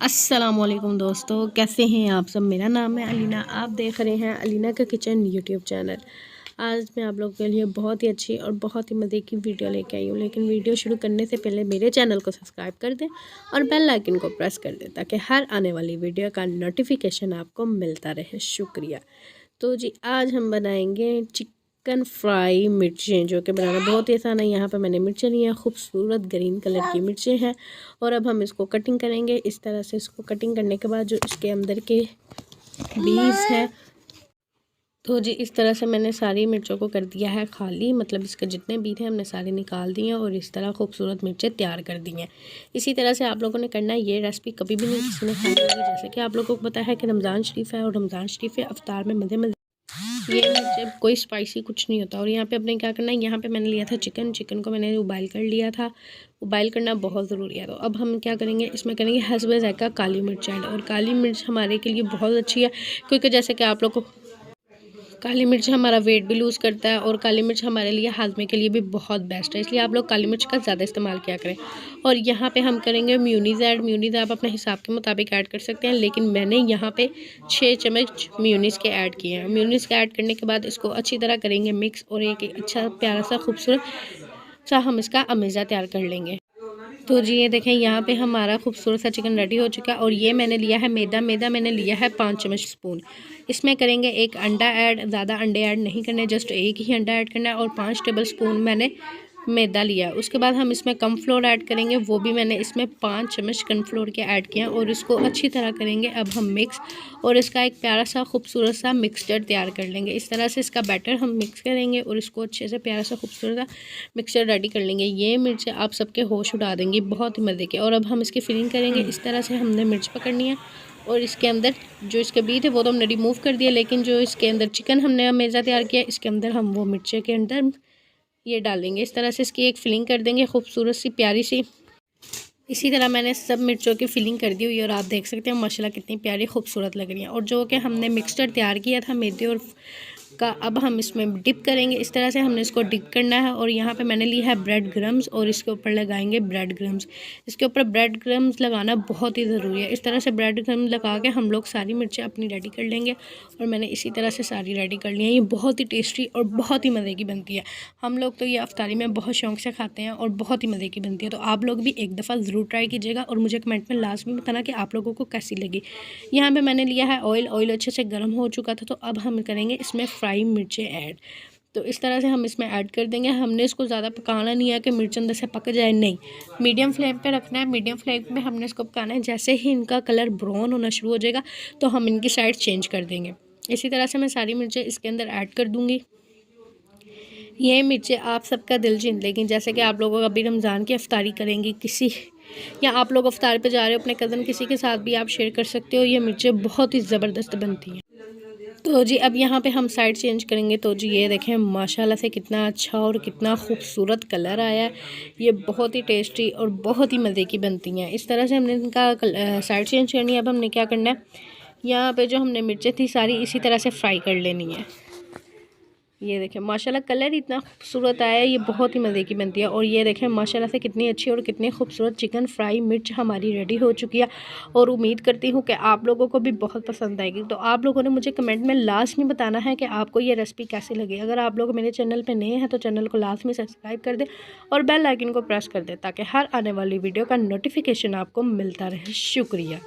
अस्सलामुअलैकुम दोस्तों, कैसे हैं आप सब। मेरा नाम है अलीना, आप देख रहे हैं अलीना का किचन यूट्यूब चैनल। आज मैं आप लोगों के लिए बहुत ही अच्छी और बहुत ही मज़े की वीडियो लेके आई हूँ। लेकिन वीडियो शुरू करने से पहले मेरे चैनल को सब्सक्राइब कर दें और बेल आइकन को प्रेस कर दें ताकि हर आने वाली वीडियो का नोटिफिकेशन आपको मिलता रहे। शुक्रिया। तो जी आज हम बनाएंगे चिकन फ्राई मिर्चें, जो कि बनाना बहुत ही आसान है। यहाँ पर मैंने मिर्चें ली हैं, खूबसूरत ग्रीन कलर की मिर्चें हैं। और अब हम इसको कटिंग करेंगे। इस तरह से इसको कटिंग करने के बाद जो इसके अंदर के बीज हैं, तो जी इस तरह से मैंने सारी मिर्चों को कर दिया है खाली, मतलब इसके जितने बीज हैं हमने सारे निकाल दिए हैं और इस तरह खूबसूरत मिर्चें तैयार कर दी हैं। इसी तरह से आप लोगों ने करना है। ये रेसिपी कभी भी नहीं किसी ने खाई होगी। जैसे कि आप लोगों को पता है कि रमज़ान शरीफ है और रमज़ान शरीफ है अफ्तार में मज़े ये जब कोई स्पाइसी कुछ नहीं होता। और यहाँ पे अपने क्या करना है, यहाँ पे मैंने लिया था चिकन को मैंने उबाइल कर लिया था। उबाइल करना बहुत ज़रूरी है। तो अब हम क्या करेंगे, इसमें करेंगे हस्बे ज़ायक़ा काली मिर्च ऐड। और काली मिर्च हमारे के लिए बहुत अच्छी है, क्योंकि जैसे कि आप लोग को काली मिर्च हमारा वेट भी लूज़ करता है और काली मिर्च हमारे लिए हाजमे के लिए भी बहुत बेस्ट है। इसलिए आप लोग काली मिर्च का ज़्यादा इस्तेमाल किया करें। और यहाँ पे हम करेंगे म्यूनीज़ ऐड। म्यूनीज़ आप अपने हिसाब के मुताबिक ऐड कर सकते हैं, लेकिन मैंने यहाँ पे 6 चम्मच म्यूनीज़ के ऐड किए हैं। म्यूनीज़ के ऐड करने के बाद इसको अच्छी तरह करेंगे मिक्स और एक अच्छा प्यारा सा खूबसूरत सा हम इसका अमेज़ा तैयार कर लेंगे। तो जी ये देखें, यहाँ पे हमारा खूबसूरत सा चिकन रेडी हो चुका है। और ये मैंने लिया है मैदा मैंने लिया है 5 चम्मच स्पून। इसमें करेंगे एक अंडा ऐड। ज़्यादा अंडे ऐड नहीं करने, जस्ट एक ही अंडा ऐड करना है। और 5 टेबल स्पून मैंने मैदा लिया। उसके बाद हम इसमें कॉर्नफ्लोर ऐड करेंगे, वो भी मैंने इसमें 5 चम्मच कॉर्नफ्लोर के ऐड किया। और इसको अच्छी तरह करेंगे अब हम मिक्स, और इसका एक प्यारा सा खूबसूरत सा मिक्सचर तैयार कर लेंगे। इस तरह से इसका बैटर हम मिक्स करेंगे और इसको अच्छे से प्यारा सा खूबसूरत सा मिक्सचर रेडी कर लेंगे। ये मिर्चें आप सबके होश उड़ा देंगी, बहुत ही मज़े के। और अब हम इसकी फिलिंग करेंगे। इस तरह से हमने मिर्च पकड़नी है और इसके अंदर जो इसके बीज है वो तो हमने रिमूव कर दिया, लेकिन जो इसके अंदर चिकन हमने अमेज़ा तैयार किया इसके अंदर हम वो मिर्चे के अंदर ये डालेंगे। इस तरह से इसकी एक फिलिंग कर देंगे खूबसूरत सी प्यारी सी। इसी तरह मैंने सब मिर्चों की फिलिंग कर दी हुई है और आप देख सकते हैं माशाल्लाह कितनी प्यारी खूबसूरत लग रही हैं। और जो कि हमने मिक्सचर तैयार किया था मैदे और का, अब हम इसमें डिप करेंगे। इस तरह से हमने इसको डिप करना है। और यहाँ पे मैंने लिया है ब्रेड क्रम्स और इसके ऊपर लगाएंगे ब्रेड क्रम्स। इसके ऊपर ब्रेड क्रम्स लगाना बहुत ही ज़रूरी है। इस तरह से ब्रेड क्रम्स लगा के हम लोग सारी मिर्चें अपनी रेडी कर लेंगे। और मैंने इसी तरह से सारी रेडी कर ली हैं। ये बहुत ही टेस्टी और बहुत ही मज़े की बनती है। हम लोग तो ये अफ्तारी में बहुत शौक से खाते हैं और बहुत ही मज़े की बनती है। तो आप लोग भी एक दफ़ा ज़रूर ट्राई कीजिएगा और मुझे कमेंट में लाजमी बताना कि आप लोगों को कैसी लगी। यहाँ पे मैंने लिया है ऑयल अच्छे से गर्म हो चुका था। तो अब हम करेंगे इसमें फ्राई मिर्चें ऐड। तो इस तरह से हम इसमें ऐड कर देंगे। हमने इसको ज़्यादा पकाना नहीं है कि मिर्च अंदर से पक जाए, नहीं, मीडियम फ्लेम पे रखना है। मीडियम फ्लेम पे हमने इसको पकाना है। जैसे ही इनका कलर ब्राउन होना शुरू हो जाएगा तो हम इनकी साइड चेंज कर देंगे। इसी तरह से मैं सारी मिर्चें इसके अंदर ऐड कर दूँगी। ये मिर्चें आप सबका दिल जीत लेकिन जैसे कि आप लोगों अभी रमज़ान की अफ्तारी करेंगी किसी, या आप लोग अफ्तार पे जा रहे हो अपने कज़न किसी के साथ भी आप शेयर कर सकते हो। ये मिर्चें बहुत ही ज़बरदस्त बनती हैं। तो जी अब यहाँ पे हम साइड चेंज करेंगे। तो जी ये देखें माशाल्लाह से कितना अच्छा और कितना खूबसूरत कलर आया है। ये बहुत ही टेस्टी और बहुत ही मज़े की बनती हैं। इस तरह से हमने इनका साइड चेंज करनी है। अब हमने क्या करना है, यहाँ पे जो हमने मिर्चें थी सारी इसी तरह से फ्राई कर लेनी है। ये देखें माशाल्लाह कलर इतना खूबसूरत आया है, ये बहुत ही मज़े की बनती है। और ये देखें माशाल्लाह से कितनी अच्छी और कितनी खूबसूरत चिकन फ्राई मिर्च हमारी रेडी हो चुकी है। और उम्मीद करती हूँ कि आप लोगों को भी बहुत पसंद आएगी। तो आप लोगों ने मुझे कमेंट में लाजमी बताना है कि आपको ये रेसिपी कैसी लगी। अगर आप लोग मेरे चैनल पर नए हैं तो चैनल को लाजमी सब्सक्राइब कर दें और बेल आइकन को प्रेस कर दें ताकि हर आने वाली वीडियो का नोटिफिकेशन आपको मिलता रहे। शुक्रिया।